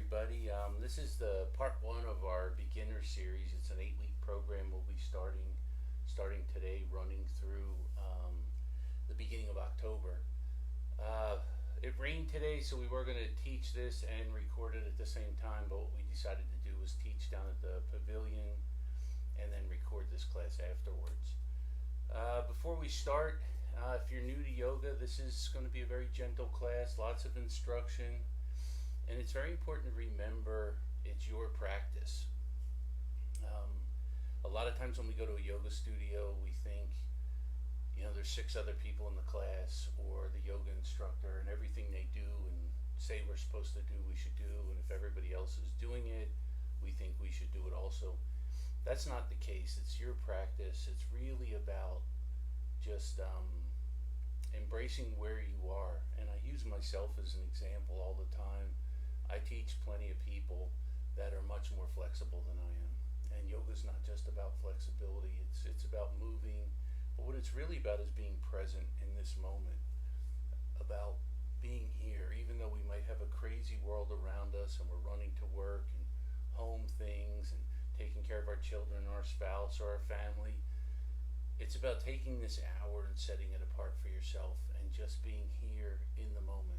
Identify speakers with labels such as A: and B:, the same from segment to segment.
A: everybody. This is the part one of our beginner series. It's an 8-week program. We'll be starting today, running through the beginning of October. It rained today, so we were going to teach this and record it at the same time. But what we decided to do was teach down at the pavilion and then record this class afterwards. Before we start, if you're new to yoga, this is going to be a very gentle class, lots of instruction. And it's very important to remember it's your practice. A lot of times when we go to a yoga studio, we think, there's 6 other people in the class or the yoga instructor, and everything they do and say we're supposed to do, we should do. And if everybody else is doing it, we think we should do it also. That's not the case. It's your practice. It's really about just embracing where you are. And I use myself as an example all the time. I teach plenty of people that are much more flexible than I am. And yoga's not just about flexibility, it's about moving. But what it's really about is being present in this moment, about being here, even though we might have a crazy world around us and we're running to work and home things and taking care of our children or our spouse or our family. It's about taking this hour and setting it apart for yourself and just being here in the moment.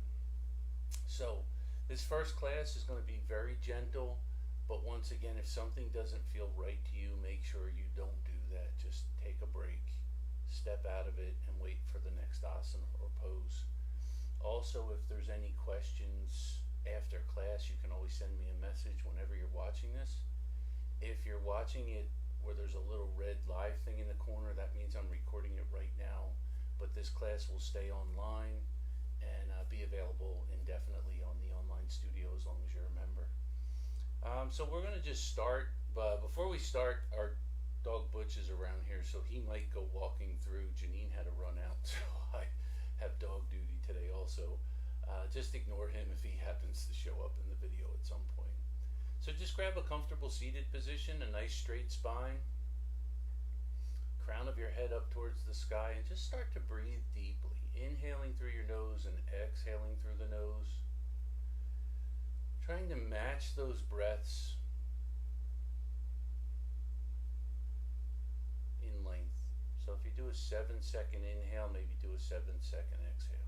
A: So, this first class is going to be very gentle, but once again, if something doesn't feel right to you, make sure you don't do that. Just take a break, step out of it, and wait for the next asana or pose. Also, if there's any questions after class, you can always send me a message whenever you're watching this. If you're watching it where there's a little red live thing in the corner, that means I'm recording it right now, but this class will stay online and be available indefinitely on the online studio as long as you're a member. So we're going to just start, but before we start, our dog Butch is around here, so he might go walking through. Janine had to run out, so I have dog duty today also. Just ignore him if he happens to show up in the video at some point. So just grab a comfortable seated position, a nice straight spine, crown of your head up towards the sky, and just start to breathe deeply. Inhaling through your nose and exhaling through the nose. Trying to match those breaths in length. So if you do a 7-second inhale, maybe do a 7-second exhale.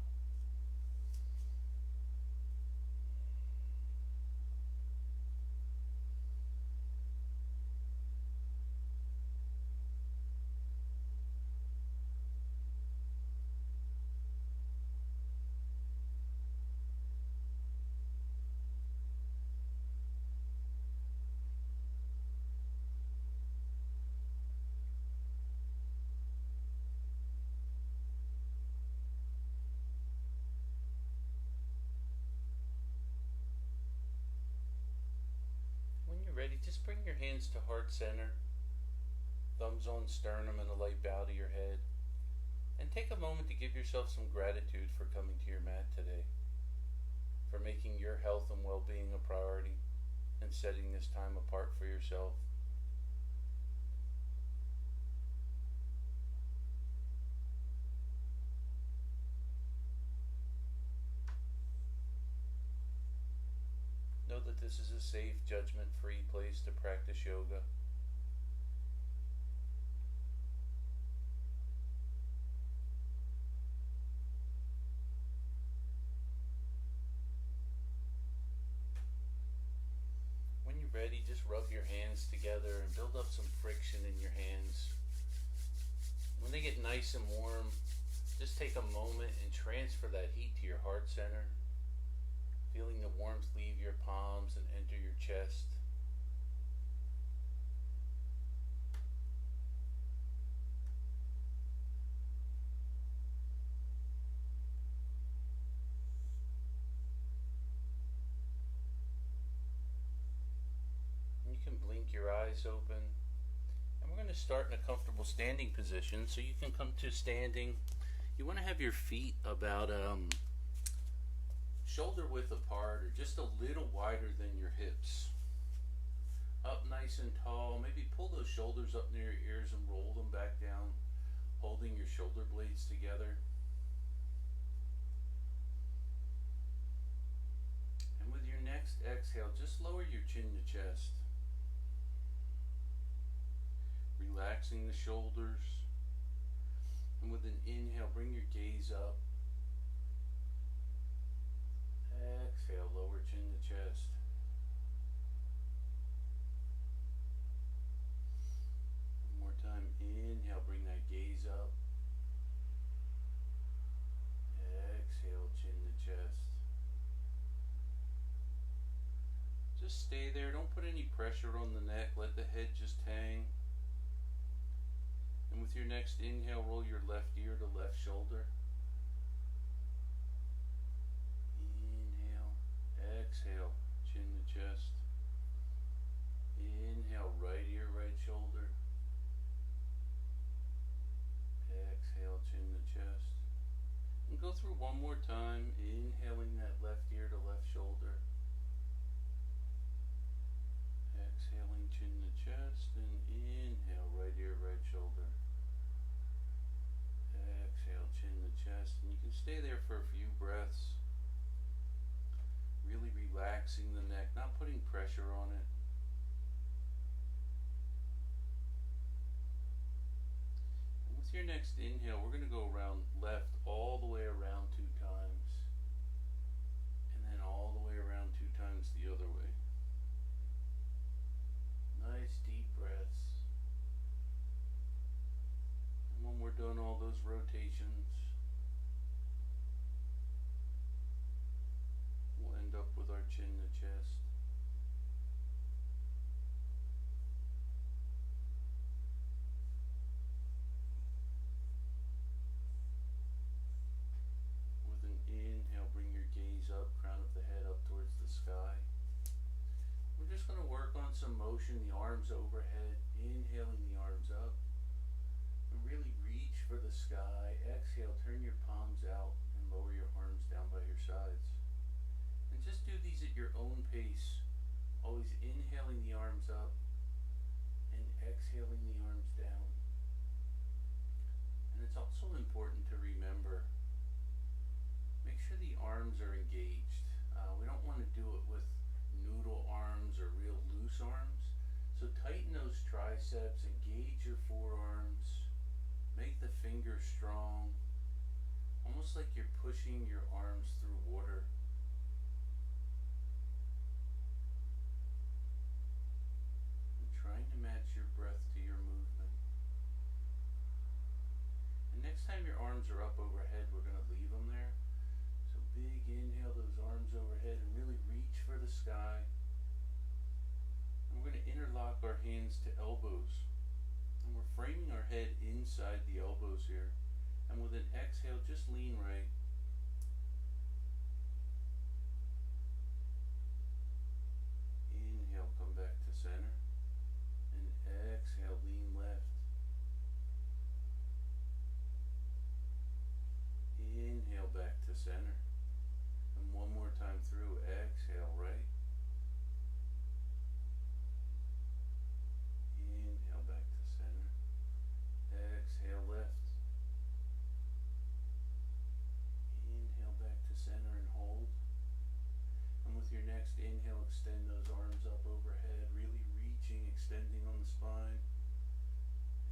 A: Ready, just bring your hands to heart center, thumbs on sternum and a light bow to your head, and take a moment to give yourself some gratitude for coming to your mat today, for making your health and well-being a priority and setting this time apart for yourself. Know that this is a safe, judgment-free place to practice yoga. When you're ready, just rub your hands together and build up some friction in your hands. When they get nice and warm, just take a moment and transfer that heat to your heart center. Feeling the warmth leave your palms and enter your chest. And you can blink your eyes open. And we're going to start in a comfortable standing position. So you can come to standing. You want to have your feet about shoulder width apart or just a little wider than your hips. Up nice and tall. Maybe pull those shoulders up near your ears and roll them back down, holding your shoulder blades together. And with your next exhale, exhale, just lower your chin to chest. Relaxing the shoulders. And with an inhale, bring your gaze up. Exhale, lower chin to chest. One more time, inhale, bring that gaze up. Exhale, chin to chest. Just stay there, don't put any pressure on the neck, let the head just hang. And with your next inhale, roll your left ear to left shoulder. Inhale, exhale, chin to chest. Inhale, right ear, right shoulder. Exhale, chin to chest. And go through one more time, inhaling that left ear to left shoulder. Exhaling, chin to chest, and inhale, right ear, right shoulder. Exhale, chin to chest, and you can stay there for a few breaths. Really relaxing the neck, not putting pressure on it. And with your next inhale, we're going to go around left all the way around 2 times. And then all the way around 2 times the other way. Nice deep breaths. And when we're done all those rotations, we'll end up with our chin to chest. With an inhale, bring your gaze up, crown of the head up towards the sky. We're just going to work on some motion, the arms overhead, inhaling the arms up. And really reach for the sky. Exhale, turn your palms out and lower your arms down by your sides. And just do these at your own pace. Always inhaling the arms up and exhaling the arms down. And it's also important to remember, make sure the arms are engaged. We don't want to do it with noodle arms or real loose arms. So tighten those triceps, engage your forearms, make the fingers strong, almost like you're pushing your arms through water. And trying to match your breath to your movement. And next time your arms are up overhead, we're going to leave them there. So big inhale, those arms overhead, and really reach for the sky. And we're going to interlock our hands to elbows. And we're framing our head inside the elbows here. And with an exhale, just lean right. Inhale, come back to center. And exhale, lean left. Inhale, back to center. And one more time through, exhale, right. Inhale, back to center. Exhale, left. Inhale, back to center and hold. And with your next inhale, extend those arms up overhead, really reaching, extending on the spine.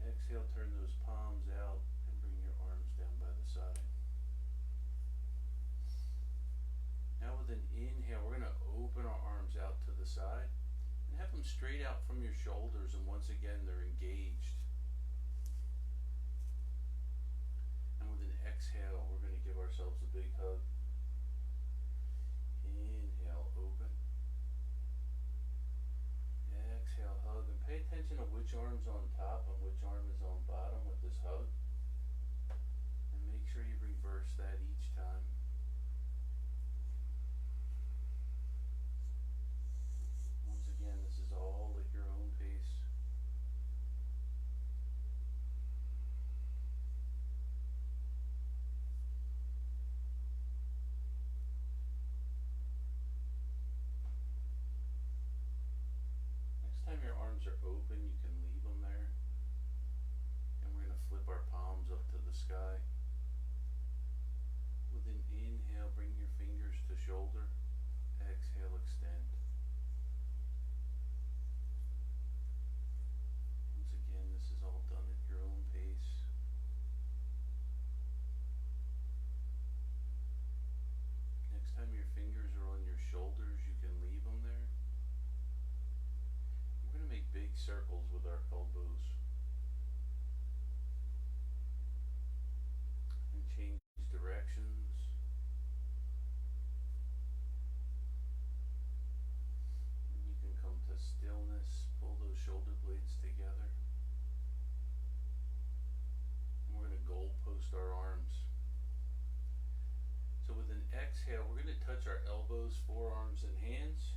A: Exhale, turn those palms out and bring your arms down by the side. Now with an inhale, we're going to open our arms out to the side and have them straight out from your shoulders, and once again they're engaged. And with an exhale, we're going to give ourselves a big hug. Inhale, open. Exhale, hug, and pay attention to which arm's on top and which arm is on bottom with this hug. And make sure you reverse that each time. Once again, this is all at your own pace. Next time your arms are open, you can leave them there. And we're going to flip our palms up to the sky. With an inhale, bring your fingers to shoulder. Exhale, extend. this is all done at your own pace. Next time your fingers are on your shoulders, you can leave them there. We're going to make big circles with our elbows and change directions. And you can come to stillness, pull those shoulder blades together. And we're going to goalpost our arms. So with an exhale, we're going to touch our elbows, forearms, and hands.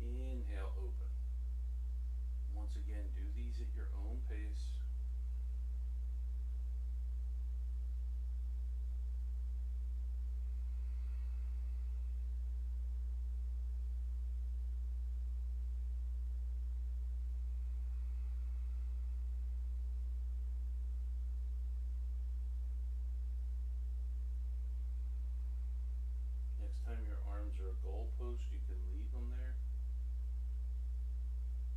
A: Inhale, open. Once again, do these at your own pace. Next time your arms are a goalpost, you can leave them there.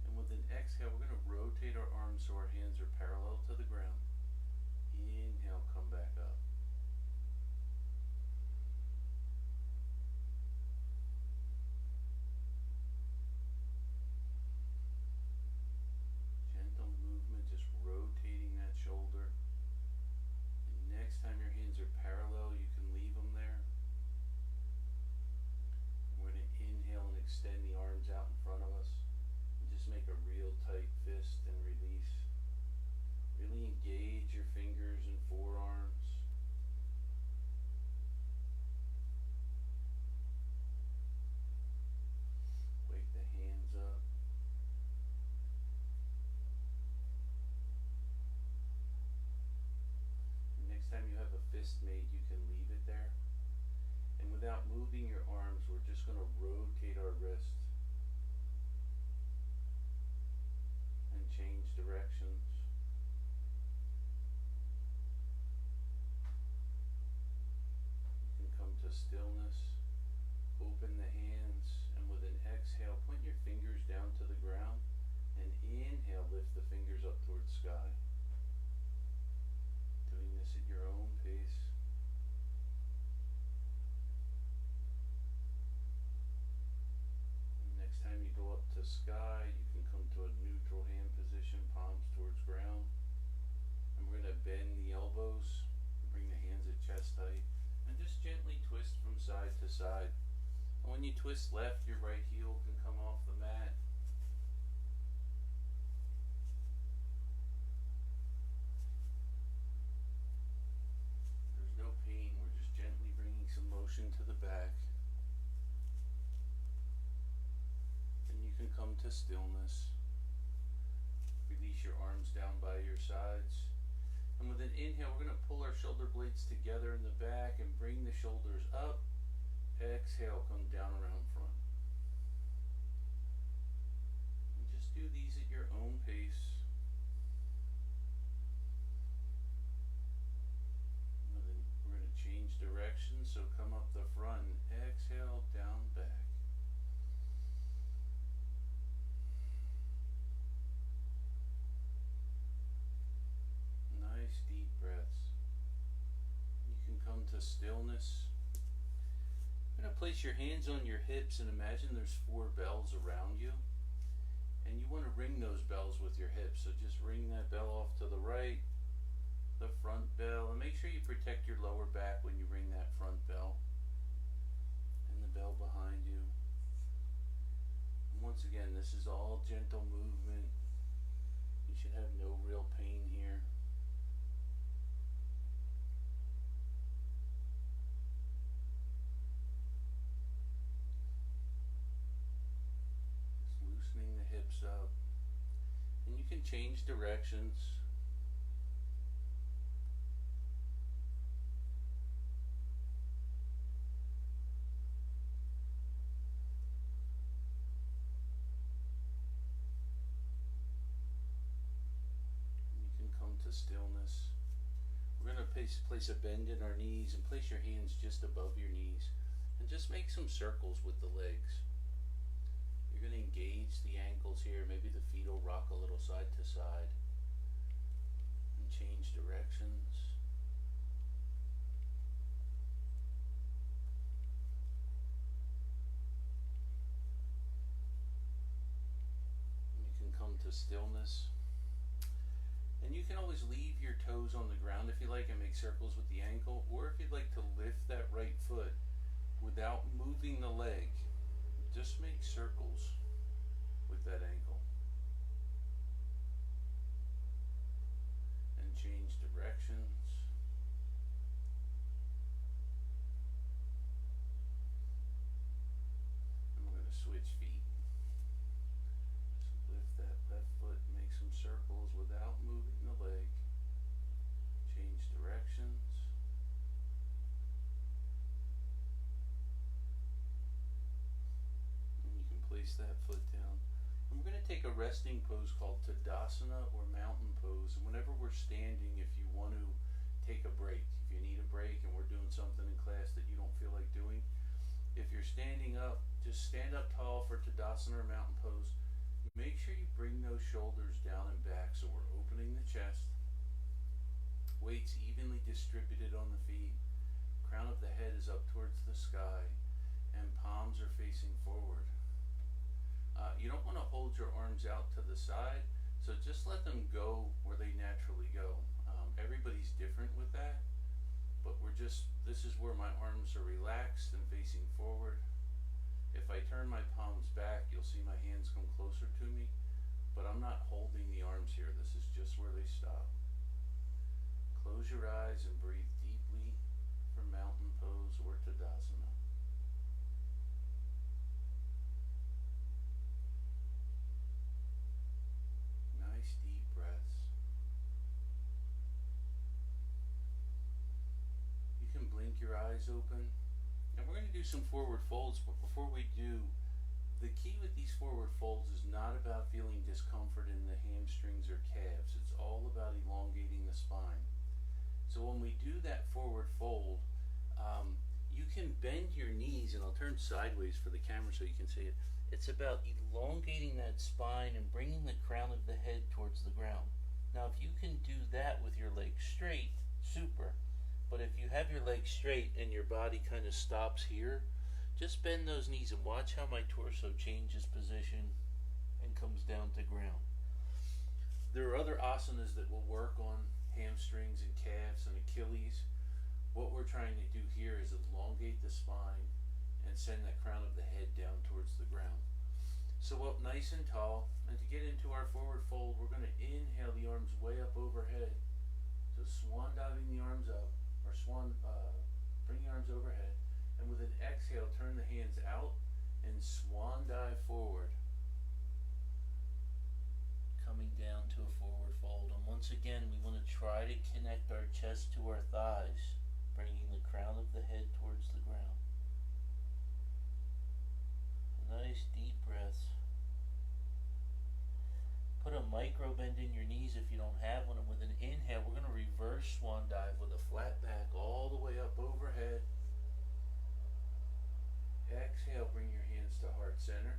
A: And with an exhale, we're going to rotate our arms so our hands are parallel to the ground. Inhale, come back up. Gentle movement, just rotating that shoulder. And next time your hands are parallel, you can leave them there. We're going to inhale and extend the arms out in front of us. Just make a real tight fist and release. Really engage your fingers and forearms. Wake the hands up. And next time you have a fist made, you can leave it there. And without moving your arms, we're just going to rotate our wrists. Change directions. You can come to stillness, open the hands, and with an exhale, point your fingers down to the ground, and inhale, lift the fingers up towards sky. Doing this at your own pace. And next time you go up to sky, you can come to a neutral hand position, palms towards ground. And we're going to bend the elbows, bring the hands at chest height, and just gently twist from side to side. And when you twist left, your right heel can come off the mat. There's no pain, we're just gently bringing some motion to the back. And you can come to stillness. Release your arms down by your sides. And with an inhale, we're going to pull our shoulder blades together in the back and bring the shoulders up. Exhale, come down around front. And just do these at your own pace. And then we're going to change direction, so come up the front and exhale, down, back. Nice deep breaths. You can come to stillness. You're going to place your hands on your hips and imagine there's 4 bells around you. And you want to ring those bells with your hips. So just ring that bell off to the right, the front bell, and make sure you protect your lower back when you ring that front bell. And the bell behind you. And once again, this is all gentle movement. You should have no real pain here. Loosening the hips up, and you can change directions. And you can come to stillness. We're going to place a bend in our knees and place your hands just above your knees and just make some circles with the legs. You're going to engage the ankles here. Maybe the feet will rock a little side to side and change directions. You can come to stillness. And you can always leave your toes on the ground if you like and make circles with the ankle, or if you'd like to lift that right foot without moving the leg, just make circles with that ankle and change directions. And we're going to switch feet. Just lift that left foot, make some circles without moving the leg. Change directions. Place that foot down. And we're going to take a resting pose called Tadasana or mountain pose. And whenever we're standing, if you want to take a break, if you need a break and we're doing something in class that you don't feel like doing, if you're standing up, just stand up tall for Tadasana or mountain pose. Make sure you bring those shoulders down and back so we're opening the chest. Weights evenly distributed on the feet. Crown of the head is up towards the sky and palms are facing forward. You don't want to hold your arms out to the side, so just let them go where they naturally go. Everybody's different with that, but this is where my arms are relaxed and facing forward. If I turn my palms back, you'll see my hands come closer to me, but I'm not holding the arms here. This is just where they stop. Close your eyes and breathe deeply for mountain pose or Tadasana. Deep breaths. You can blink your eyes open, and we're going to do some forward folds, but before we do, the key with these forward folds is not about feeling discomfort in the hamstrings or calves. It's all about elongating the spine. So when we do that forward fold, you can bend your knees, and I'll turn sideways for the camera so you can see it. It's about elongating that spine and bringing the crown of the head towards the ground. Now, if you can do that with your legs straight, super. But if you have your legs straight and your body kind of stops here, just bend those knees and watch how my torso changes position and comes down to ground. There are other asanas that will work on hamstrings and calves and Achilles. What we're trying to do here is elongate the spine and send that crown of the head down towards the ground. So up nice and tall, and to get into our forward fold, we're going to inhale the arms way up overhead. So swan diving the arms up, or bring the arms overhead, and with an exhale, turn the hands out and swan dive forward. Coming down to a forward fold, and once again, we want to try to connect our chest to our thighs, bringing the crown of the head towards the ground. Nice deep breaths. Put a micro bend in your knees if you don't have one, and with an inhale, we're going to reverse swan dive with a flat back all the way up overhead. Exhale, bring your hands to heart center.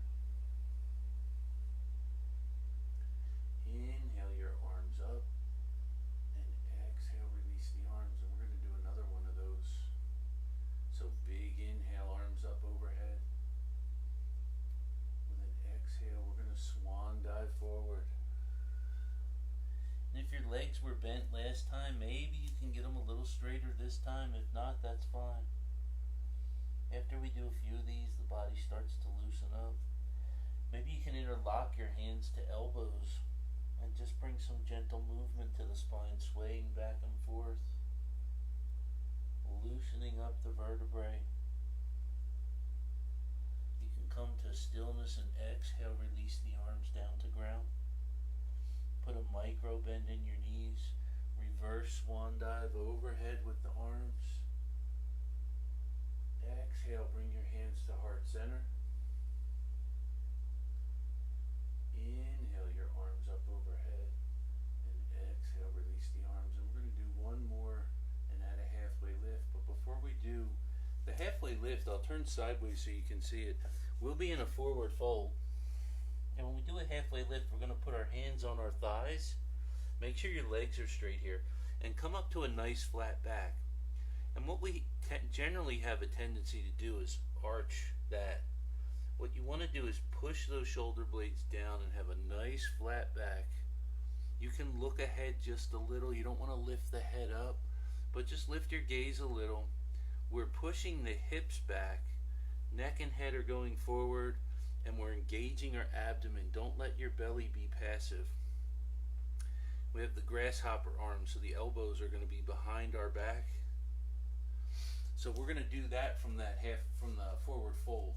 A: Inhale your arms up, and exhale, release the arms, and we're going to do another one of those. So big inhale, arms up overhead. Exhale, we're going to swan dive forward. And if your legs were bent last time, maybe you can get them a little straighter this time. If not, that's fine. After we do a few of these, the body starts to loosen up. Maybe you can interlock your hands to elbows and just bring some gentle movement to the spine, swaying back and forth, loosening up the vertebrae. Come to stillness and exhale, release the arms down to ground. Put a micro bend in your knees. Reverse swan dive overhead with the arms. Exhale, bring your hands to heart center. Inhale your arms up overhead. And exhale, release the arms. And we're going to do one more and add a halfway lift. But before we do the halfway lift, I'll turn sideways so you can see it. We'll be in a forward fold, And when we do a halfway lift, we're going to put our hands on our thighs. Make sure your legs are straight here. And come up to a nice flat back. And what we generally have a tendency to do is arch that. What you want to do is push those shoulder blades down and have a nice flat back. You can look ahead just a little. You don't want to lift the head up, but just lift your gaze a little. We're pushing the hips back. Neck and head are going forward, and we're engaging our abdomen. Don't let your belly be passive. We have the grasshopper arms, so the elbows are going to be behind our back. So we're going to do that from the forward fold.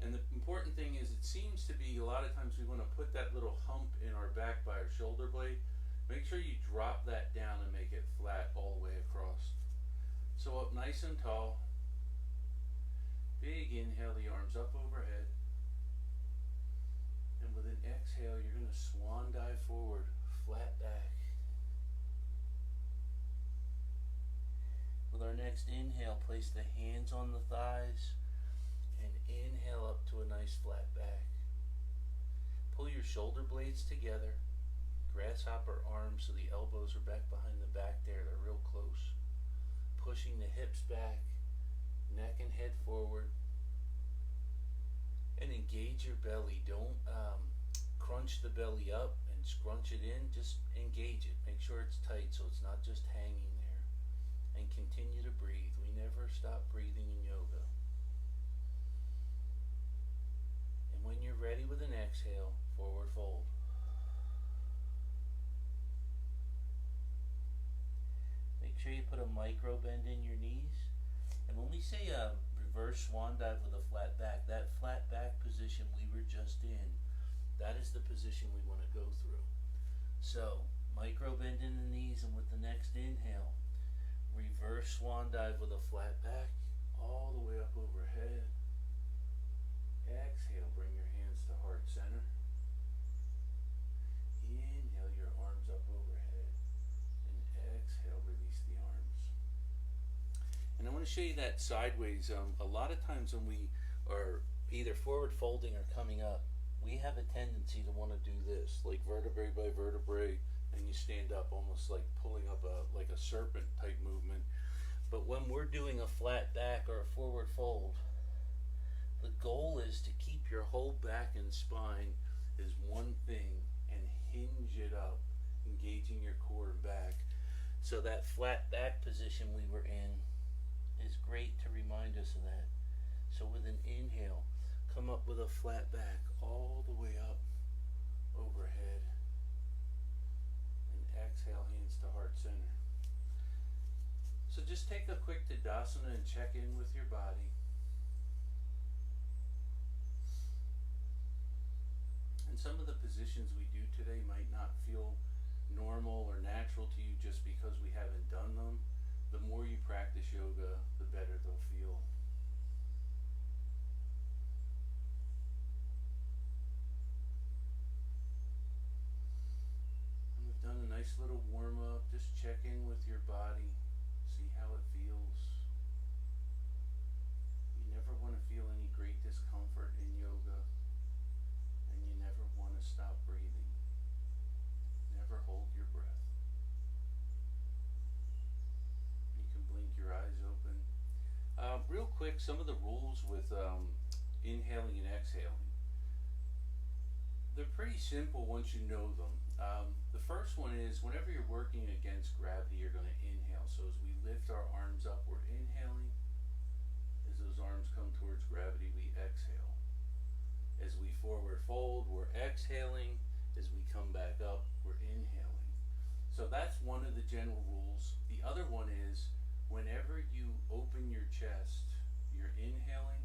A: And the important thing is, it seems to be a lot of times we want to put that little hump in our back by our shoulder blade. Make sure you drop that down and make it flat all the way across. So up nice and tall. Big inhale, the arms up overhead. And with an exhale, you're going to swan dive forward, flat back. With our next inhale, place the hands on the thighs and inhale up to a nice flat back. Pull your shoulder blades together. Grasshopper arms so the elbows are back behind the back there. They're real close. Pushing the hips back, neck and head forward. And engage your belly. Don't crunch the belly up and scrunch it in. Just engage it. Make sure it's tight so it's not just hanging there. And continue to breathe. We never stop breathing in yoga. And when you're ready with an exhale, forward fold. Make sure you put a micro bend in your knees. And when we say reverse swan dive with a flat back, that flat back position we were just in, that is the position we want to go through. So, micro bend in the knees, and with the next inhale, reverse swan dive with a flat back, all the way up overhead. Exhale, bring your hands to heart center. Inhale, your arms up overhead. And exhale, release the arms. And I want to show you that sideways. A lot of times when we are either forward folding or coming up, we have a tendency to want to do this, like vertebrae by vertebrae, and you stand up almost like pulling up like a serpent type movement. But when we're doing a flat back or a forward fold, the goal is to keep your whole back and spine as one thing and hinge it up, engaging your core and back. So that flat back position we were in is great to remind us of that. So with an inhale, come up with a flat back all the way up overhead. And exhale, hands to heart center. So just take a quick Tadasana and check in with your body. And some of the positions we do today might not feel normal or natural to you just because we haven't done them. The more you practice yoga, the better they'll feel. And we've done a nice little warm up. Just check in with your body. See how it feels. You never want to feel any great discomfort in yoga. And you never want to stop breathing. Never hold your breath. You can blink your eyes open. Real quick, some of the rules with inhaling and exhaling. They're pretty simple once you know them. The first one is whenever you're working against gravity, you're going to inhale. So as we lift our arms up, we're inhaling. As those arms come towards gravity, we exhale. As we forward fold, we're exhaling. As we come back up, we're inhaling. So that's one of the general rules. The other one is whenever you open your chest, you're inhaling.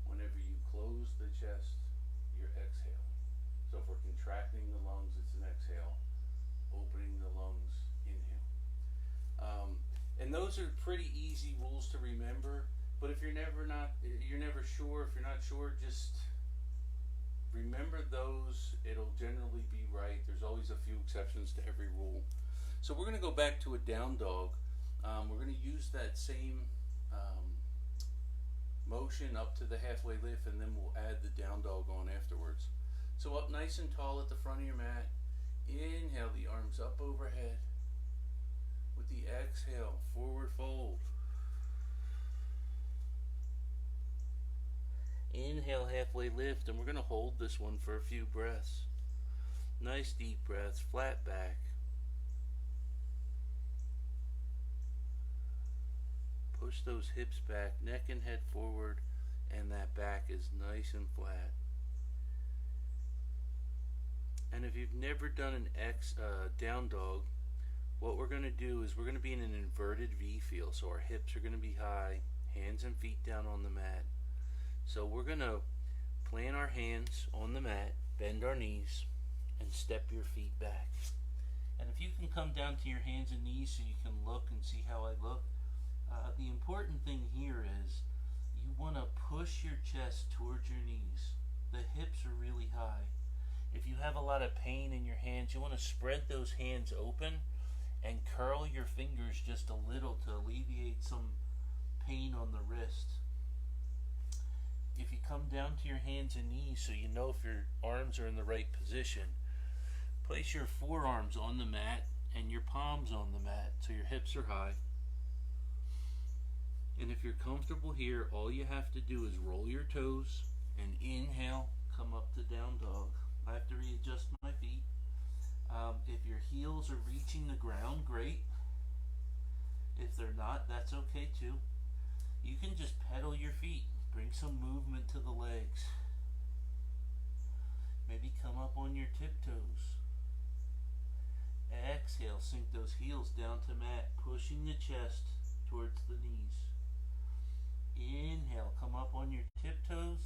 A: Whenever you close the chest, you're exhaling. So if we're contracting the lungs, it's an exhale. Opening the lungs, inhale. And those are pretty easy rules to remember. But if you're never sure, if you're not sure, just remember those. It'll generally be right. There's always a few exceptions to every rule. So we're going to go back to a down dog. We're going to use that same motion up to the halfway lift, and then we'll add the down dog on afterwards. So up nice and tall at the front of your mat. Inhale the arms up overhead. With the exhale, forward fold. Inhale, halfway lift, and we're going to hold this one for a few breaths. Nice deep breaths, flat back. Push those hips back, neck and head forward, and that back is nice and flat. And if you've never done an down dog, what we're going to do is we're going to be in an inverted V feel. So our hips are going to be high, hands and feet down on the mat. So we're going to plant our hands on the mat, bend our knees, and step your feet back. And if you can come down to your hands and knees so you can look and see how I look, the important thing here is you want to push your chest towards your knees. The hips are really high. If you have a lot of pain in your hands, you want to spread those hands open and curl your fingers just a little to alleviate some pain on the wrist. If you come down to your hands and knees so you know if your arms are in the right position, place your forearms on the mat and your palms on the mat so your hips are high. And if you're comfortable here, all you have to do is roll your toes and inhale, come up to down dog. I have to readjust my feet. If your heels are reaching the ground, great. If they're not, that's okay too. You can just pedal your feet. Bring some movement to the legs. Maybe come up on your tiptoes. Exhale, sink those heels down to mat, pushing the chest towards the knees. Inhale, come up on your tiptoes.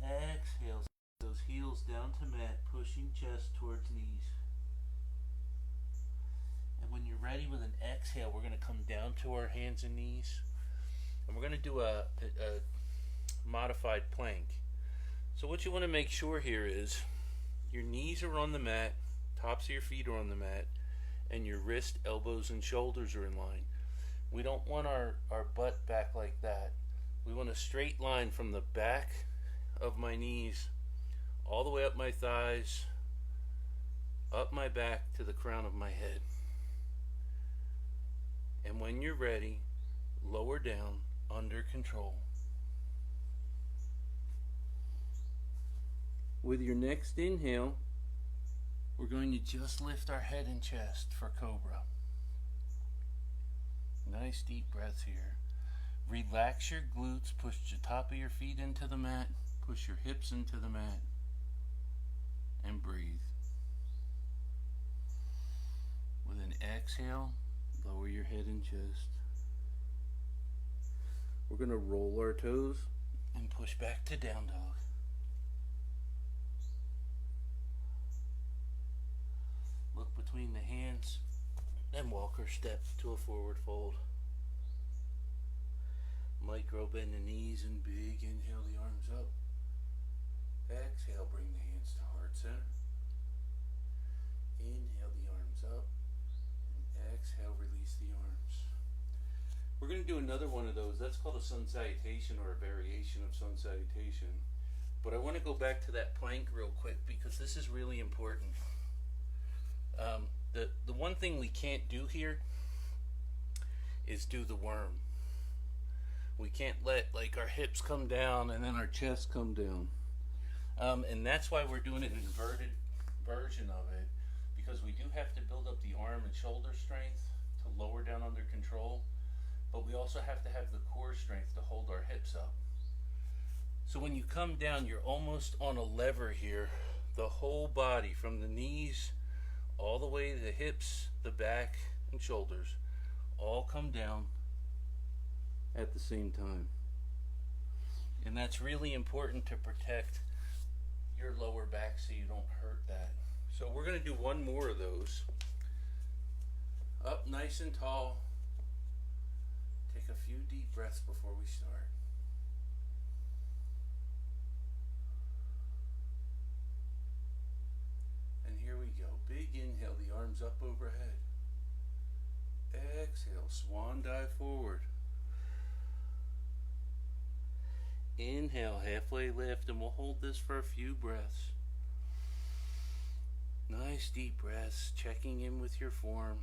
A: Exhale, sink those heels down to mat, pushing chest towards knees. And when you're ready with an exhale, we're going to come down to our hands and knees. And we're going to do a modified plank. So what you want to make sure here is your knees are on the mat, tops of your feet are on the mat, and your wrist, elbows, and shoulders are in line. We don't want our butt back like that. We want a straight line from the back of my knees all the way up my thighs, up my back to the crown of my head. And when you're ready, lower down under control. With your next inhale, we're going to just lift our head and chest for Cobra. Nice deep breaths here. Relax your glutes, push the top of your feet into the mat, push your hips into the mat, and breathe. With an exhale, lower your head and chest. We're going to roll our toes and push back to down dog. Look between the hands and walk or step to a forward fold. Micro bend the knees and big inhale the arms up. Exhale, bring the hands to heart center. Inhale the arms up. And exhale, release the arms. We're going to do another one of those. That's called a sun salutation or a variation of sun salutation. But I want to go back to that plank real quick because this is really important. The one thing we can't do here is do the worm. We can't let like our hips come down and then our chest come down. And that's why we're doing an inverted version of it, because we do have to build up the arm and shoulder strength to lower down under control, but we also have to have the core strength to hold our hips up. So when you come down, you're almost on a lever here. The whole body, from the knees all the way to the hips, the back, and shoulders, all come down at the same time. And that's really important to protect your lower back so you don't hurt that. So we're going to do one more of those. Up nice and tall. Take a few deep breaths before we start. And here we go. Big inhale, the arms up overhead. Exhale, swan dive forward. Inhale, halfway lift, and we'll hold this for a few breaths. Nice deep breaths, checking in with your form.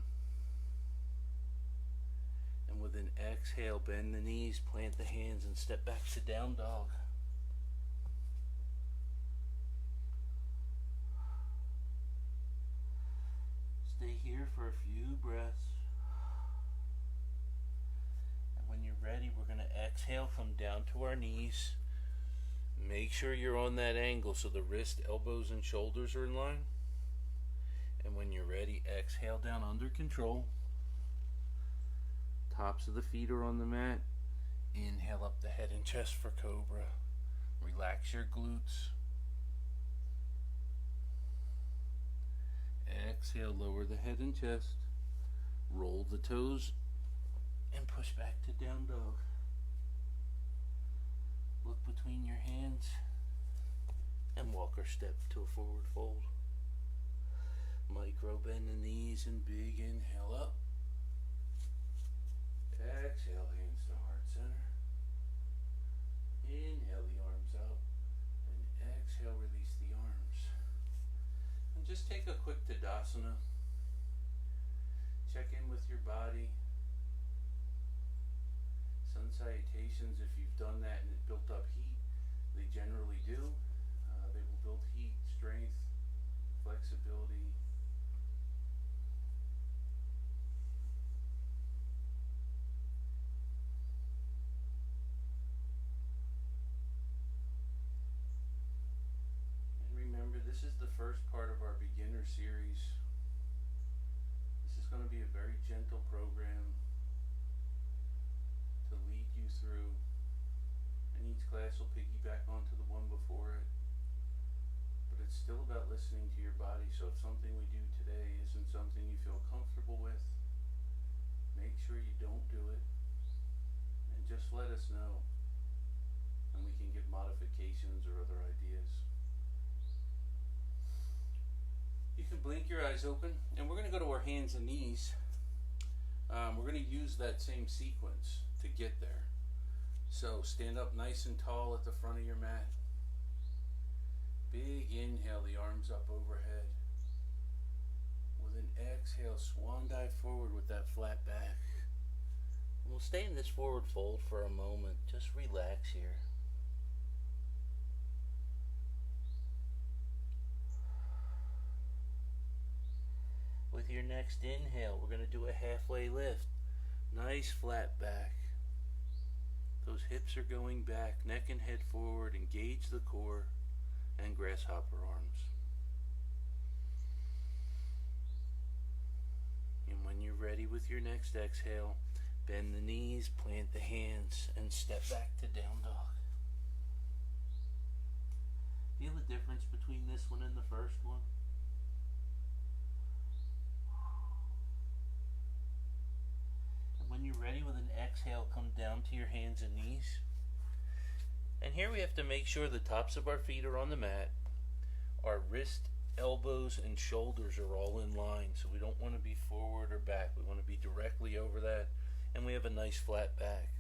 A: And with an exhale, bend the knees, plant the hands, and step back to down dog. Stay here for a few breaths. And when you're ready, we're going to exhale, come down to our knees. Make sure you're on that angle so the wrist, elbows, and shoulders are in line. And when you're ready, exhale down under control. Tops of the feet are on the mat. Inhale up the head and chest for cobra. Relax your glutes. Exhale, lower the head and chest. Roll the toes and push back to down dog. Look between your hands and walk or step to a forward fold. Micro bend the knees and big inhale up. Exhale, hands to heart center. Inhale the arms out and exhale, release the arms. And just take a quick Tadasana. Check in with your body. Sun salutations, if you've done that and it built up heat, they generally do. They will build heat, strength, flexibility. And remember, this is the first part of our beginner series. This is going to be a very gentle program to lead you through, and each class will piggyback onto the one before it, but it's still about listening to your body. So if something we do today isn't something you feel comfortable with, make sure you don't do it, and just let us know, and we can give modifications or other ideas. You can blink your eyes open, and we're going to go to our hands and knees. We're going to use that same sequence to get there. So stand up nice and tall at the front of your mat. Big inhale, the arms up overhead. With an exhale, swan dive forward with that flat back. And we'll stay in this forward fold for a moment. Just relax here. With your next inhale, we're going to do a halfway lift. Nice flat back. Those hips are going back, neck and head forward, engage the core, and grasshopper arms. And when you're ready with your next exhale, bend the knees, plant the hands, and step back to down dog. Feel the difference between this one and the first one? When you're ready with an exhale, come down to your hands and knees. And here we have to make sure the tops of our feet are on the mat. Our wrist, elbows, and shoulders are all in line. So we don't want to be forward or back. We want to be directly over that. And we have a nice flat back.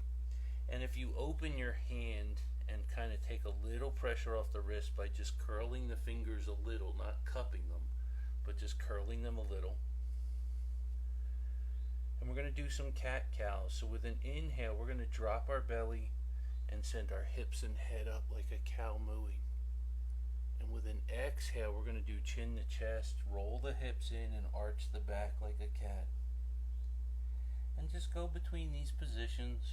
A: And if you open your hand and kind of take a little pressure off the wrist by just curling the fingers a little, not cupping them, but just curling them a little. And we're going to do some cat-cows. So with an inhale, we're going to drop our belly and send our hips and head up like a cow mooing. And with an exhale, we're going to do chin to chest, roll the hips in and arch the back like a cat. And just go between these positions.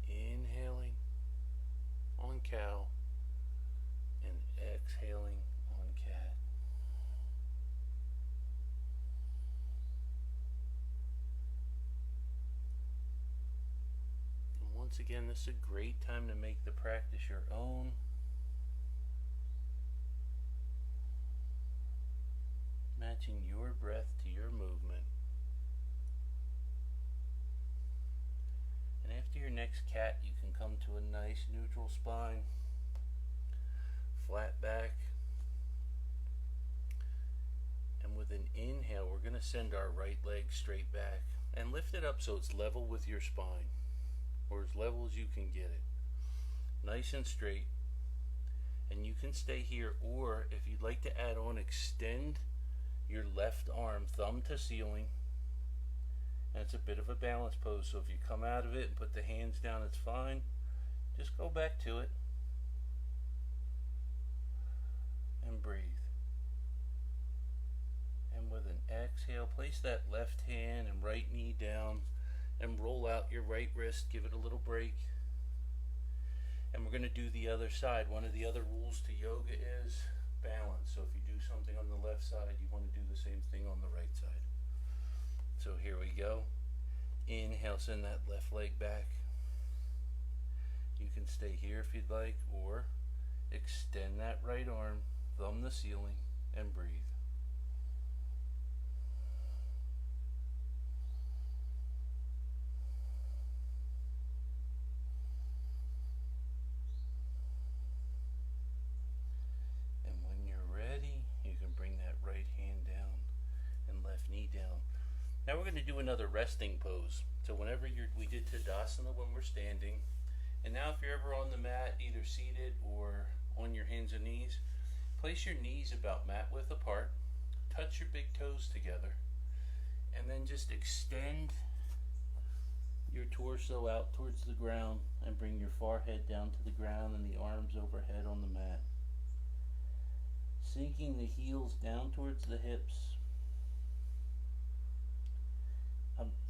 A: Inhaling on cow and exhaling on cat. Once again, this is a great time to make the practice your own. Matching your breath to your movement. And after your next cat, you can come to a nice neutral spine. Flat back. And with an inhale, we're going to send our right leg straight back and lift it up so it's level with your spine, or as level as you can get it. Nice and straight. And you can stay here, or if you'd like to add on, extend your left arm, thumb to ceiling. And it's a bit of a balance pose, so if you come out of it and put the hands down, it's fine. Just go back to it and breathe. And with an exhale, place that left hand and right knee down and roll out your right wrist. Give it a little break. And we're going to do the other side. One of the other rules to yoga is balance. So if you do something on the left side, you want to do the same thing on the right side. So here we go. Inhale, send that left leg back. You can stay here if you'd like, or extend that right arm, thumb the ceiling, and breathe. Now we're going to do another resting pose. So whenever we did Tadasana when we're standing, and now if you're ever on the mat, either seated or on your hands and knees, place your knees about mat width apart, touch your big toes together, and then just extend your torso out towards the ground and bring your forehead down to the ground and the arms overhead on the mat. Sinking the heels down towards the hips,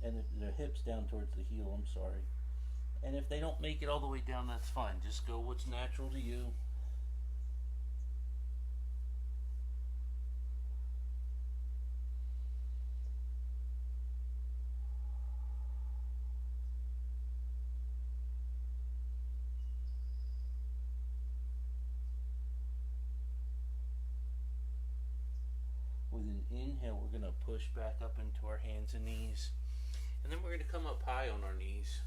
A: and the hips down towards the heel, I'm sorry. And if they don't make it all the way down, that's fine. Just go what's natural to you. With an inhale, we're going to push back up into our hands and knees. And then we're going to come up high on our knees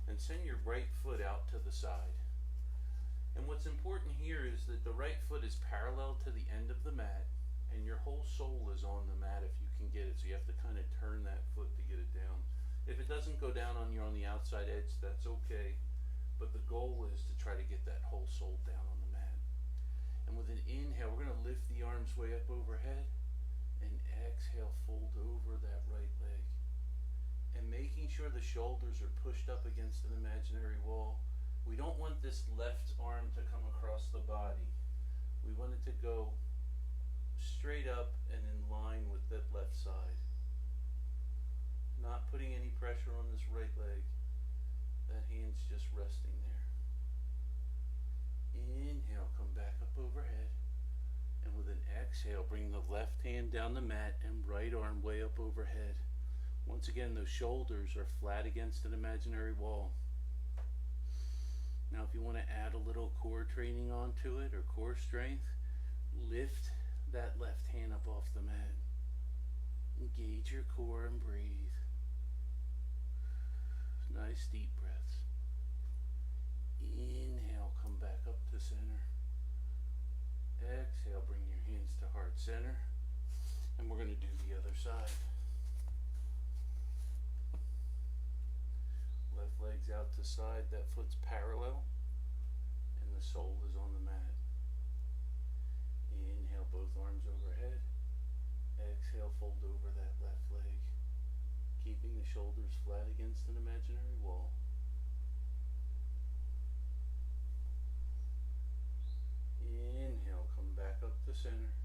A: and send your right foot out to the side. And what's important here is that the right foot is parallel to the end of the mat, and your whole sole is on the mat if you can get it. So you have to kind of turn that foot to get it down. If it doesn't go down on you on the outside edge, that's okay. But the goal is to try to get that whole sole down on the mat. And with an inhale, we're going to lift the arms way up overhead, and exhale, fold over that right leg. And making sure the shoulders are pushed up against an imaginary wall. We don't want this left arm to come across the body. We want it to go straight up and in line with that left side. Not putting any pressure on this right leg. That hand's just resting there. Inhale, come back up overhead. And with an exhale, bring the left hand down the mat and right arm way up overhead. Once again, those shoulders are flat against an imaginary wall. Now if you want to add a little core training onto it, or core strength, lift that left hand up off the mat. Engage your core and breathe. Nice deep breaths. Inhale, come back up to center. Exhale, bring your hands to heart center. And we're going to do the other side. Left leg's out to side, that foot's parallel, and the sole is on the mat. Inhale, both arms overhead. Exhale, fold over that left leg, keeping the shoulders flat against an imaginary wall. Inhale, come back up to center.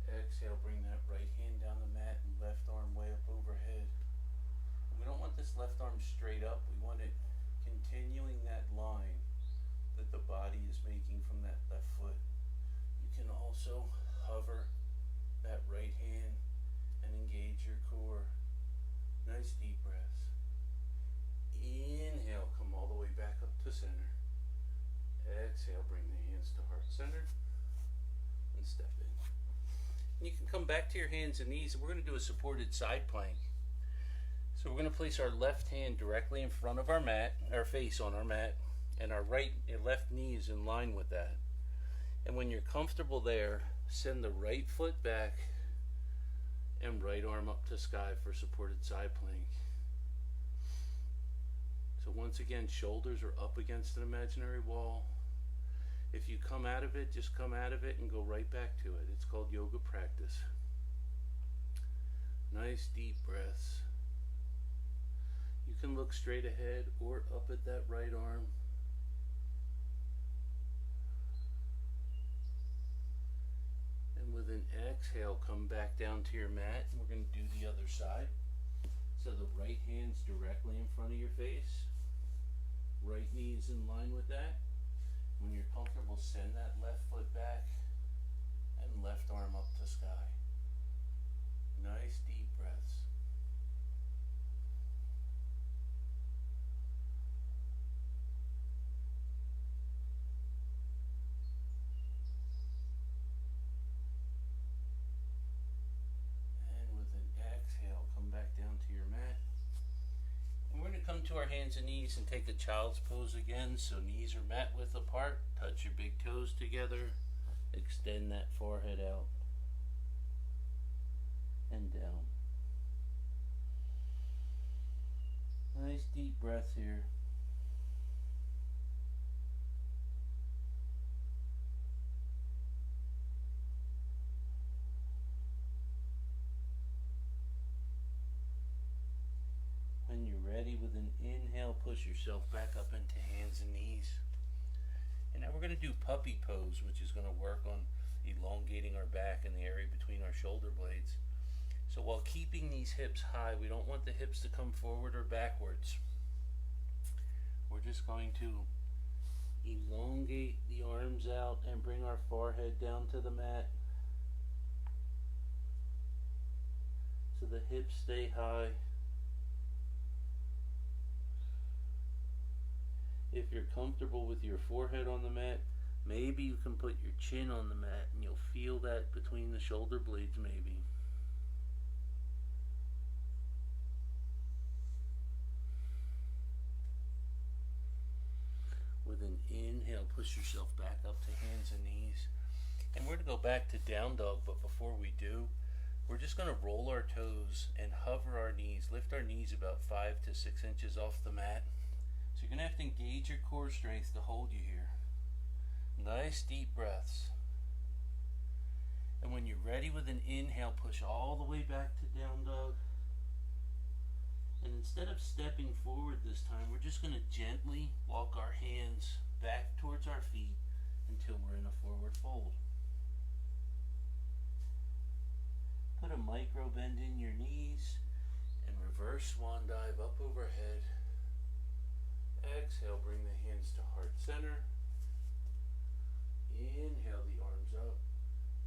A: Exhale, bring that right hand down the mat and left arm way up overhead. We don't want this left arm straight up. We want it continuing that line that the body is making from that left foot. You can also hover that right hand and engage your core. Nice deep breaths. Inhale, come all the way back up to center. Exhale, bring the hands to heart center and step in. And you can come back to your hands and knees, and we're going to do a supported side plank. So we're going to place our left hand directly in front of our mat, our face on our mat, and our left knee is in line with that. And when you're comfortable there, send the right foot back and right arm up to sky for supported side plank. So once again, shoulders are up against an imaginary wall. If you come out of it, just come out of it and go right back to it. It's called yoga practice. Nice deep breaths. You can look straight ahead or up at that right arm. And with an exhale, come back down to your mat. And we're going to do the other side. So the right hand's directly in front of your face. Right knee is in line with that. When you're comfortable, send that left foot back and left arm up to sky. Nice deep breaths. And with an exhale, come back down to your mat. And we're going to come to our hands and knees and take a child's pose again. So knees are mat width apart. Touch your big toes together. Extend that forehead out and down. Nice deep breath here. When you're ready, with an inhale, push yourself back up into hands and knees. And now we're going to do puppy pose, which is going to work on elongating our back and the area between our shoulder blades. So while keeping these hips high, we don't want the hips to come forward or backwards. We're just going to elongate the arms out and bring our forehead down to the mat so the hips stay high. If you're comfortable with your forehead on the mat, maybe you can put your chin on the mat and you'll feel that between the shoulder blades maybe. With an inhale, push yourself back up to hands and knees. And we're going to go back to down dog, but before we do, we're just going to roll our toes and hover our knees, lift our knees about 5 to 6 inches off the mat. So you're going to have to engage your core strength to hold you here. Nice deep breaths. And when you're ready with an inhale, push all the way back to down dog. And instead of stepping forward this time, we're just going to gently walk our hands back towards our feet until we're in a forward fold. Put a micro bend in your knees and reverse swan dive up overhead. Exhale, bring the hands to heart center. Inhale the arms up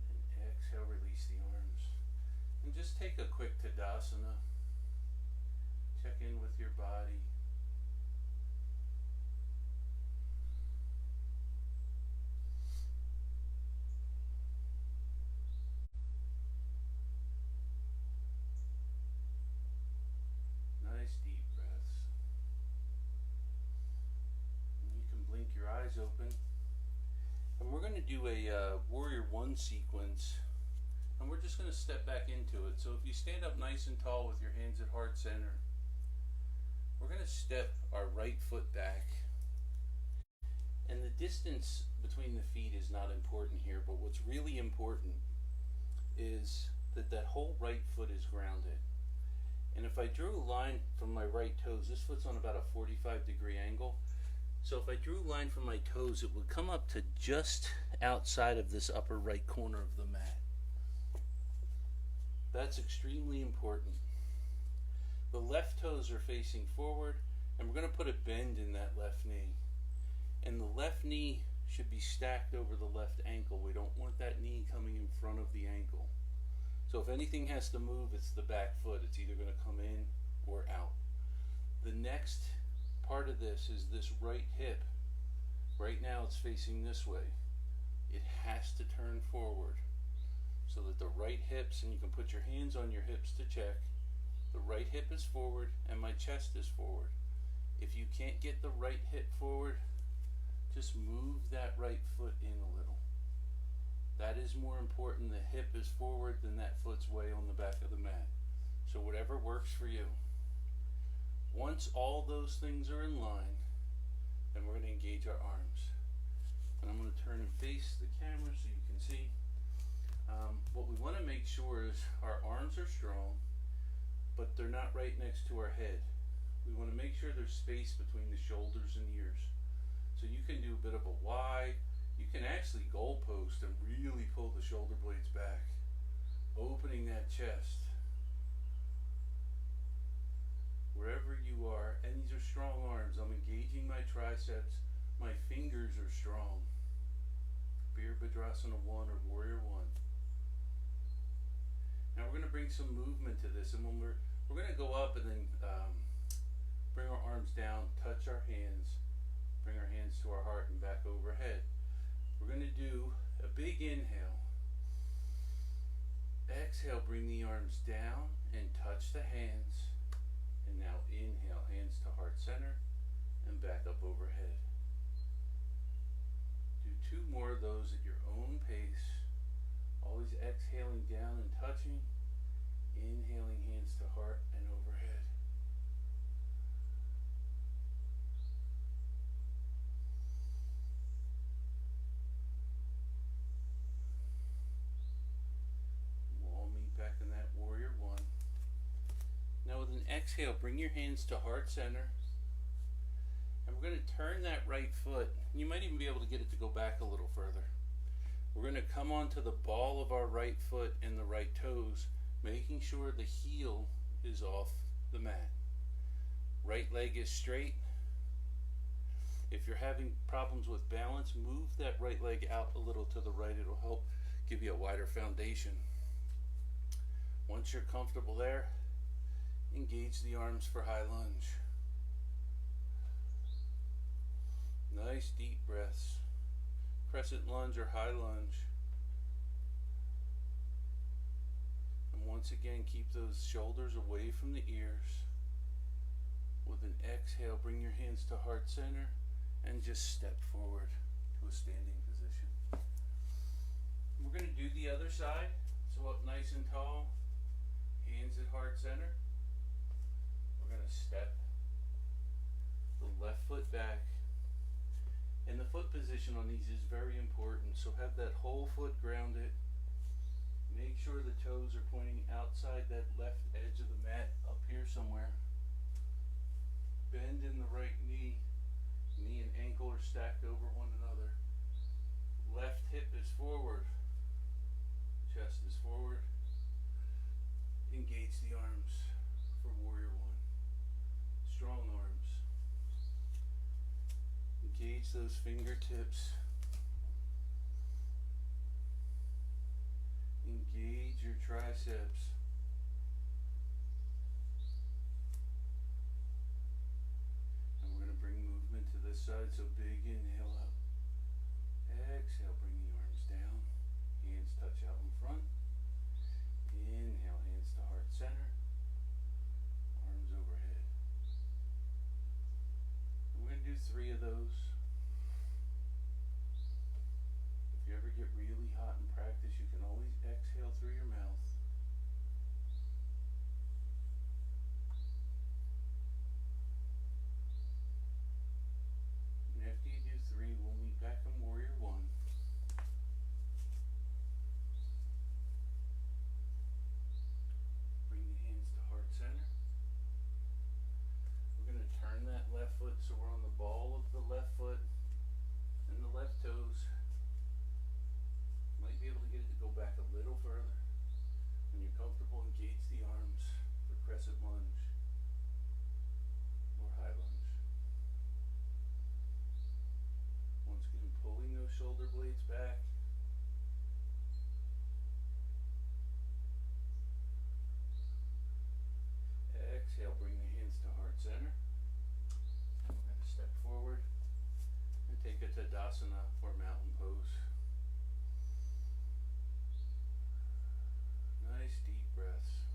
A: and exhale, release the arms. And just take a quick Tadasana. Check in with your body. Nice deep breaths. And you can blink your eyes open. And we're going to do a Warrior One sequence. And we're just going to step back into it. So if you stand up nice and tall with your hands at heart center, we're going to step our right foot back. And the distance between the feet is not important here, but what's really important is that that whole right foot is grounded. And if I drew a line from my right toes, this foot's on about a 45-degree angle. So if I drew a line from my toes, it would come up to just outside of this upper right corner of the mat. That's extremely important. The left toes are facing forward, and we're going to put a bend in that left knee. And the left knee should be stacked over the left ankle. We don't want that knee coming in front of the ankle. So if anything has to move, it's the back foot. It's either going to come in or out. The next part of this is this right hip. Right now it's facing this way. It has to turn forward so that the right hips, and you can put your hands on your hips to check, the right hip is forward and my chest is forward. If you can't get the right hip forward, just move that right foot in a little. That is more important. The hip is forward than that foot's way on the back of the mat. So whatever works for you. Once all those things are in line, then we're going to engage our arms. And I'm going to turn and face the camera so you can see. What we want to make sure is our arms are strong, but they're not right next to our head. We want to make sure there's space between the shoulders and ears. So you can do a bit of a Y. You can actually goalpost and really pull the shoulder blades back, opening that chest. Wherever you are, and these are strong arms. I'm engaging my triceps. My fingers are strong. Virabhadrasana 1 or Warrior 1. Now we're going to bring some movement to this, and when we're going to go up and then bring our arms down, touch our hands, bring our hands to our heart and back overhead. We're going to do a big inhale. Exhale, bring the arms down and touch the hands. And now inhale, hands to heart center and back up overhead. Do 2 more of those at your own pace. Always exhaling down and touching. Inhaling, hands to heart and overhead. We'll all meet back in that Warrior 1. Now with an exhale, bring your hands to heart center. And we're going to turn that right foot. You might even be able to get it to go back a little further. We're going to come onto the ball of our right foot and the right toes, making sure the heel is off the mat. Right leg is straight. If you're having problems with balance, move that right leg out a little to the right. It'll help give you a wider foundation. Once you're comfortable there, engage the arms for high lunge. Nice deep breaths. Crescent lunge or high lunge. And once again, keep those shoulders away from the ears. With an exhale, bring your hands to heart center and just step forward to a standing position. We're going to do the other side. So up nice and tall, hands at heart center. We're going to step the left foot back. And the foot position on these is very important, so have that whole foot grounded. Make sure the toes are pointing outside that left edge of the mat, up here somewhere. Bend in the right knee. Knee and ankle are stacked over one another. Left hip is forward. Chest is forward. Engage the arms for Warrior 1. Strong arms. Engage those fingertips. Engage your triceps. And we're going to bring movement to this side, so big inhale up. Exhale, bring the arms down. Hands touch out in front. Inhale, hands to heart center. Arms overhead. And we're going to do 3 of those. If you ever get really hot in practice, you can always exhale through your mouth. And after you do 3, we'll meet back in Warrior 1. Bring the hands to heart center. We're going to turn that left foot so we're on the ball of the left foot and the left toes. Might be able to get it to go back a little further. When you're comfortable, engage the arms for crescent lunge or high lunge. Once again, pulling those shoulder blades back. Exhale, bring the hands to heart center. And we're going to step forward and take a Tadasana or mountain pose. Nice deep breaths.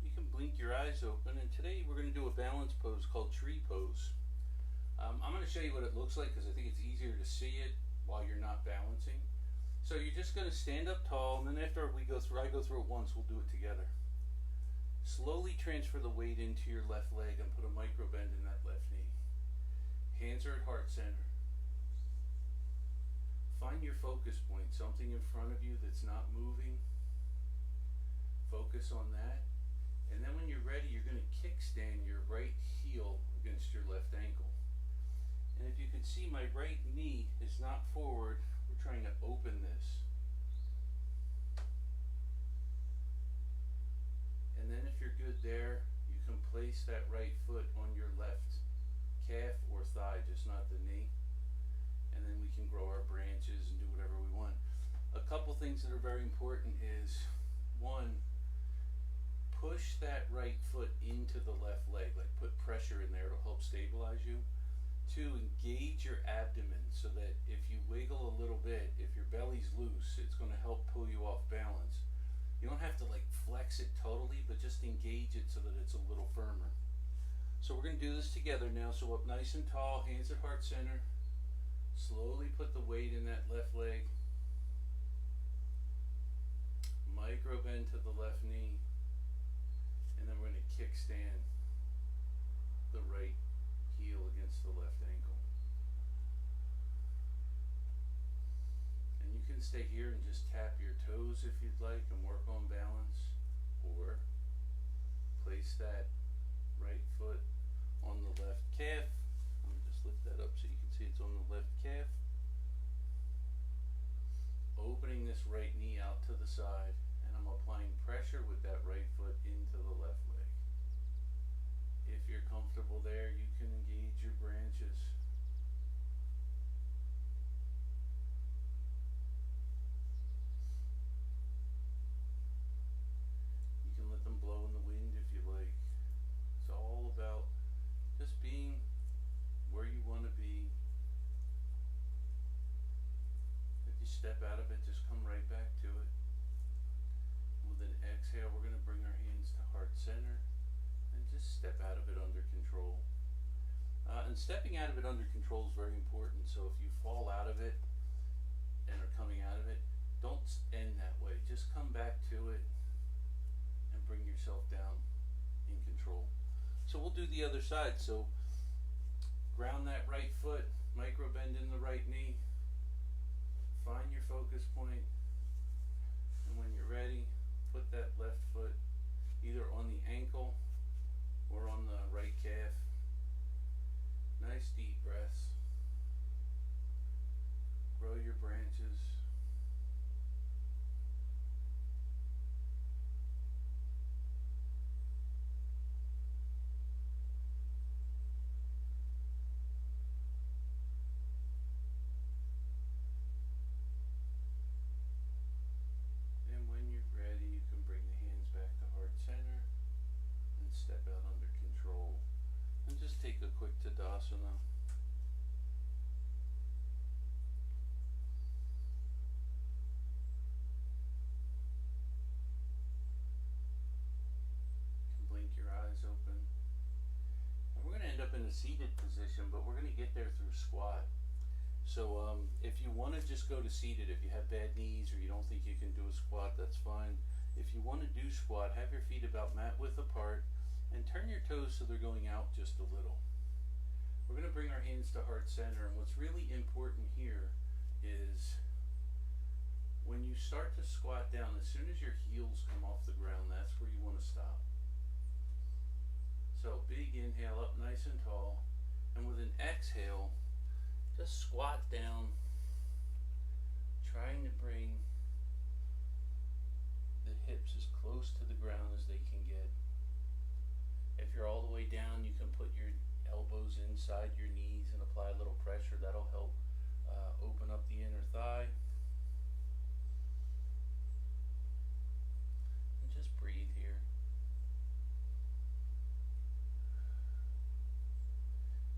A: You can blink your eyes open, and today we're going to do a balance pose called tree pose. I'm going to show you what it looks like because I think it's easier to see it while you're not balancing. So you're just going to stand up tall, and then after I go through it once, we'll do it together. Slowly transfer the weight into your left leg and put a micro bend in that left knee. Hands are at heart center. Find your focus point, something in front of you that's not moving. Focus on that. And then when you're ready, you're going to kickstand your right heel against your left ankle. And if you can see, my right knee is not forward. We're trying to open this. And then if you're good there, you can place that right foot on your left calf or thigh, just not the knee. And then we can grow our branches and do whatever we want. A couple things that are very important is, one, push that right foot into the left leg, like put pressure in there, it'll help stabilize you. Two, engage your abdomen so that if you wiggle a little bit, if your belly's loose, it's going to help pull you off balance. You don't have to like flex it totally, but just engage it so that it's a little firmer. So we're going to do this together now. So up nice and tall, hands at heart center. Slowly put the weight in that left leg. Micro bend to the left knee. And then we're going to kickstand the right heel against the left ankle. And you can stay here and just tap your toes if you'd like and work on balance, or place that right foot on the left calf. Let me just lift that up so you can see it's on the left calf. Opening this right knee out to the side, and I'm applying pressure with that right foot into the left leg. If you're comfortable there, you can engage your branches. You can let them blow in the wind if you like. It's all about just being where you want to be. If you step out of it, just come right back to it. With an exhale, we're going to bring our hands to heart center and just step out of it under control. And stepping out of it under control is very important. So if you fall out of it and are coming out of it, don't end that way. Just come back to it and bring yourself down in control. So we'll do the other side. So ground that right foot, micro bend in the right knee. Find your focus point. And when you're ready, put that left foot either on the ankle or on the right calf. Nice deep breaths. Grow your branches. And when you're ready, you can bring the hands back to heart center and step out under control. And just take a quick Tadasana. Blink your eyes open. And we're going to end up in a seated position, but we're going to get there through squat. So if you want to just go to seated, if you have bad knees or you don't think you can do a squat, that's fine. If you want to do squat, have your feet about mat width apart and turn your toes so they're going out just a little. We're going to bring our hands to heart center, and what's really important here is when you start to squat down, as soon as your heels come off the ground, that's where you want to stop. So big inhale up nice and tall, and with an exhale, just squat down, trying to bring the hips as close to the ground as they can get. If you're all the way down, you can put your elbows inside your knees and apply a little pressure. That'll help open up the inner thigh. And just breathe here.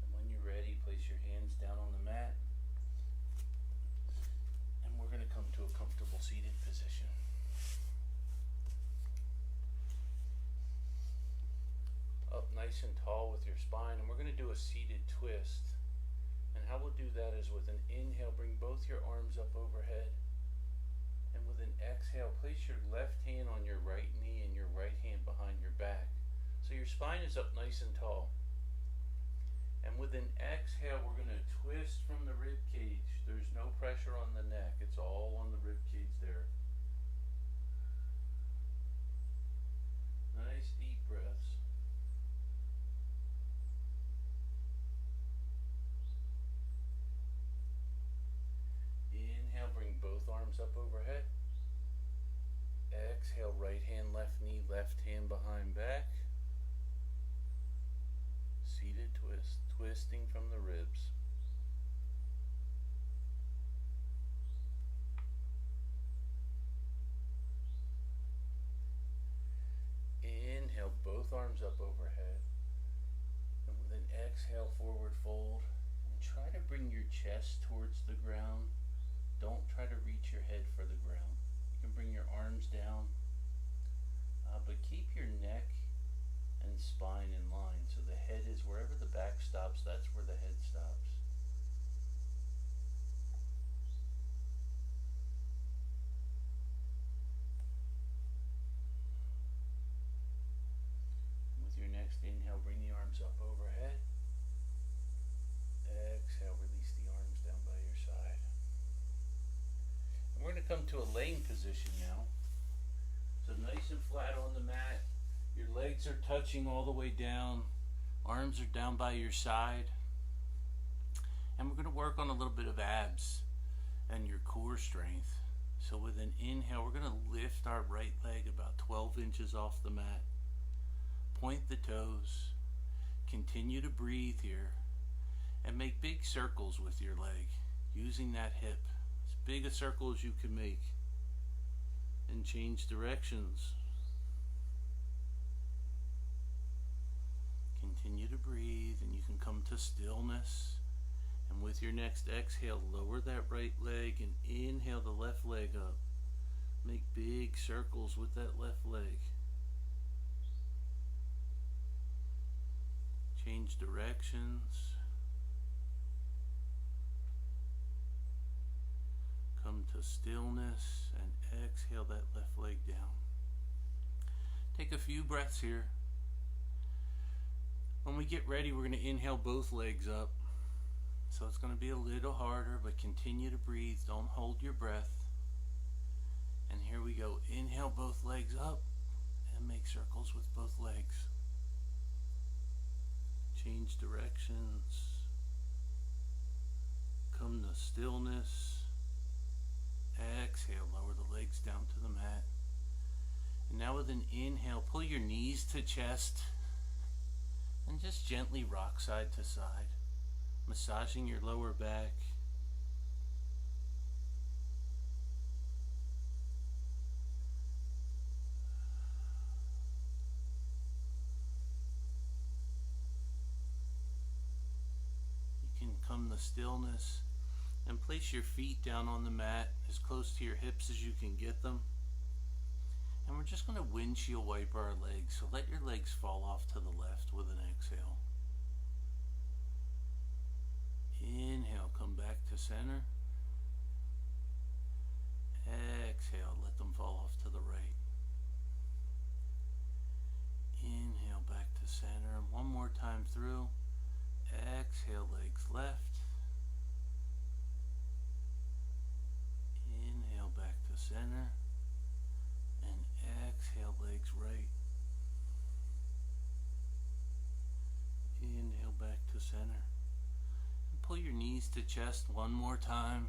A: And when you're ready, place your hands down on the mat. And we're going to come to a comfortable seated position. Up nice and tall with your spine, and we're going to do a seated twist. And how we'll do that is with an inhale, bring both your arms up overhead. And with an exhale, place your left hand on your right knee and your right hand behind your back. So your spine is up nice and tall. And with an exhale, we're going to twist from the rib cage. There's no pressure on the neck. It's all on the rib cage there. Nice deep breaths. Inhale, bring both arms up overhead. Exhale, right hand, left knee, left hand behind back. Seated twist, twisting from the ribs. Inhale, both arms up overhead. And with an exhale, forward fold. And try to bring your chest towards the ground. Don't try to reach your head for the ground. You can bring your arms down, but keep your neck and spine in line. So the head is wherever the back stops, that's where the head stops. With your next inhale, bring the arms up overhead. Exhale, release the arms down by your side. And we're going to come to a laying position now. So nice and flat on the mat. Your legs are touching all the way down. Arms are down by your side. And we're going to work on a little bit of abs and your core strength. So with an inhale, we're going to lift our right leg about 12 inches off the mat. Point the toes. Continue to breathe here. And make big circles with your leg, using that hip. As big a circle as you can make. And change directions. Continue to breathe, and you can come to stillness. And with your next exhale, lower that right leg and inhale the left leg up. Make big circles with that left leg. Change directions. Come to stillness and exhale that left leg down. Take a few breaths here. When we get ready, we're going to inhale both legs up. So it's going to be a little harder, but continue to breathe. Don't hold your breath. And here we go. Inhale both legs up and make circles with both legs. Change directions. Come to stillness. Exhale, lower the legs down to the mat. And now with an inhale, pull your knees to chest and just gently rock side to side, massaging your lower back. You can come to stillness and place your feet down on the mat as close to your hips as you can get them. And we're just going to windshield wiper our legs. So let your legs fall off to the left with an exhale. Inhale, come back to center. Exhale, let them fall off to the right. Inhale, back to center. And one more time through. Exhale, legs left. Inhale, back to center. And exhale, legs right. Inhale, back to center. And pull your knees to chest one more time,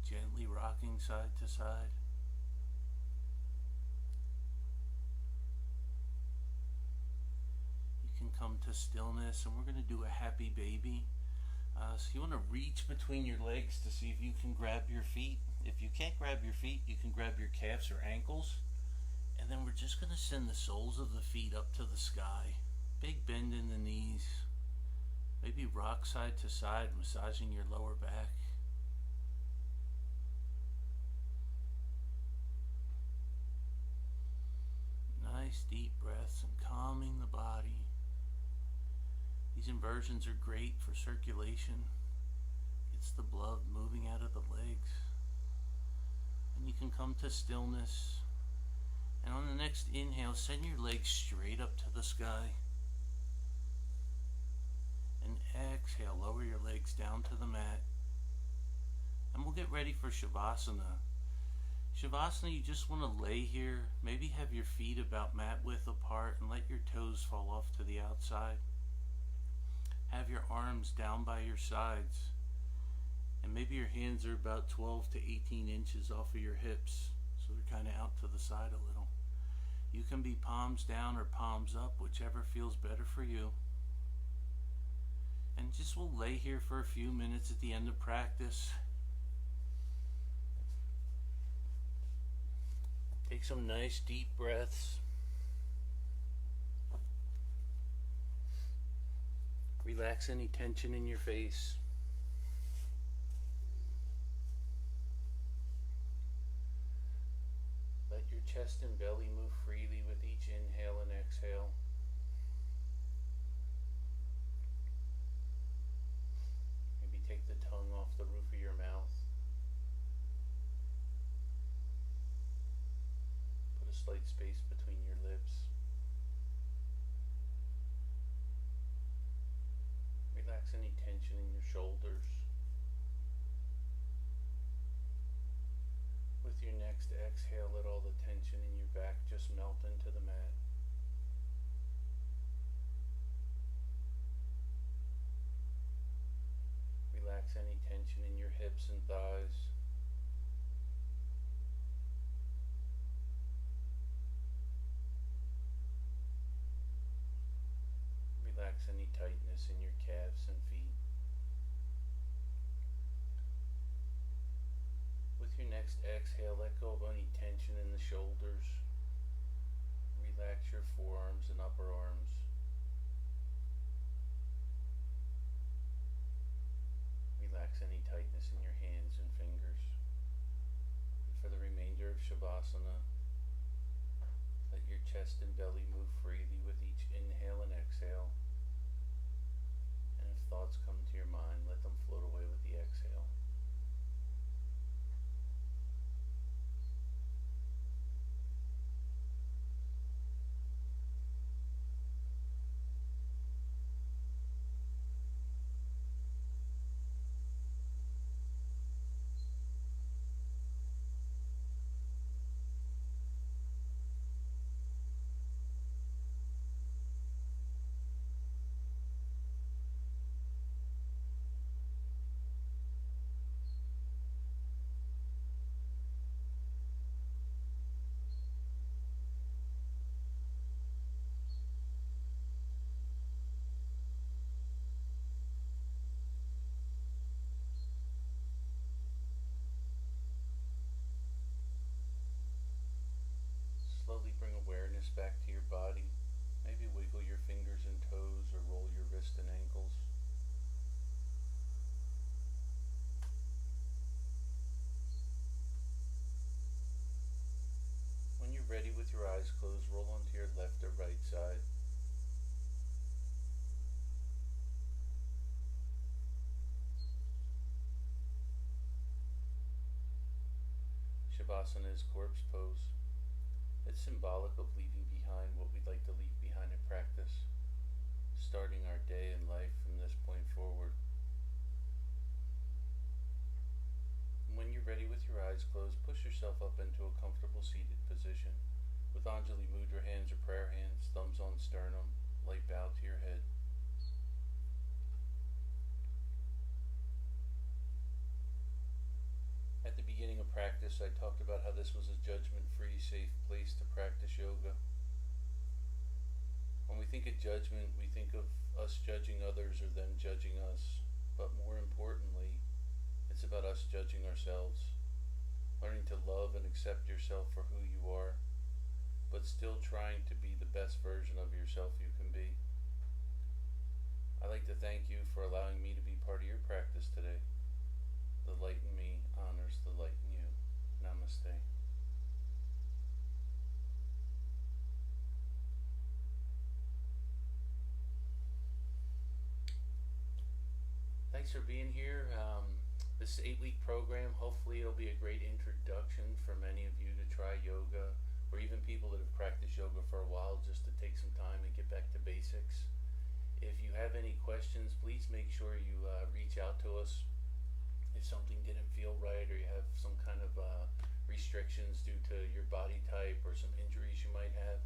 A: gently rocking side to side. You can come to stillness, and we're going to do a happy baby. So you want to reach between your legs to see if you can grab your feet. If you can't grab your feet, you can grab your calves or ankles. And then we're just going to send the soles of the feet up to the sky. Big bend in the knees. Maybe rock side to side, massaging your lower back. Nice deep breaths and calming the body. These inversions are great for circulation. It's the blood moving out of the legs. And you can come to stillness. And on the next inhale, send your legs straight up to the sky. And exhale, lower your legs down to the mat. And we'll get ready for Shavasana. Shavasana, you just want to lay here, maybe have your feet about mat width apart and let your toes fall off to the outside. Have your arms down by your sides, and maybe your hands are about 12 to 18 inches off of your hips, so they're kind of out to the side a little. You can be palms down or palms up, whichever feels better for you. And just we'll lay here for a few minutes at the end of practice. Take some nice deep breaths. Relax any tension in your face. Let your chest and belly move freely with each inhale and exhale. Maybe take the tongue off the roof of your mouth. Slight space between your lips. Relax any tension in your shoulders. With your next exhale, let all the tension in your back just melt into the mat. Relax any tension in your hips and thighs. Relax any tightness in your calves and feet. With your next exhale, let go of any tension in the shoulders. Relax your forearms and upper arms. Relax any tightness in your hands and fingers. And for the remainder of Shavasana, let your chest and belly move freely with each inhale and exhale. And if thoughts come to your mind, let them float away with the exhale. Slowly bring awareness back to your body. Maybe wiggle your fingers and toes or roll your wrists and ankles. When you're ready with your eyes closed, roll onto your left or right side. Shavasana is corpse pose. It's symbolic of leaving behind what we'd like to leave behind in practice, starting our day and life from this point forward. And when you're ready with your eyes closed, push yourself up into a comfortable seated position with Anjali Mudra hands or prayer hands, thumbs on sternum, light bow to your head. At the beginning of practice, I talked about how this was a judgment-free, safe place to practice yoga. When we think of judgment, we think of us judging others or them judging us. But more importantly, it's about us judging ourselves, learning to love and accept yourself for who you are, but still trying to be the best version of yourself you can be. I'd like to thank you for allowing me to be part of your practice today. The light in me honors the light in you. Namaste. Thanks for being here. This 8-week program, hopefully it'll be a great introduction for many of you to try yoga, or even people that have practiced yoga for a while, just to take some time and get back to basics. If you have any questions, please make sure you reach out to us. If something didn't feel right, or you have some kind of restrictions due to your body type or some injuries you might have,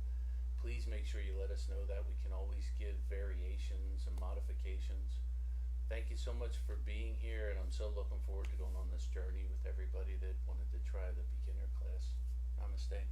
A: please make sure you let us know that. We can always give variations and modifications. Thank you so much for being here, and I'm so looking forward to going on this journey with everybody that wanted to try the beginner class. Namaste.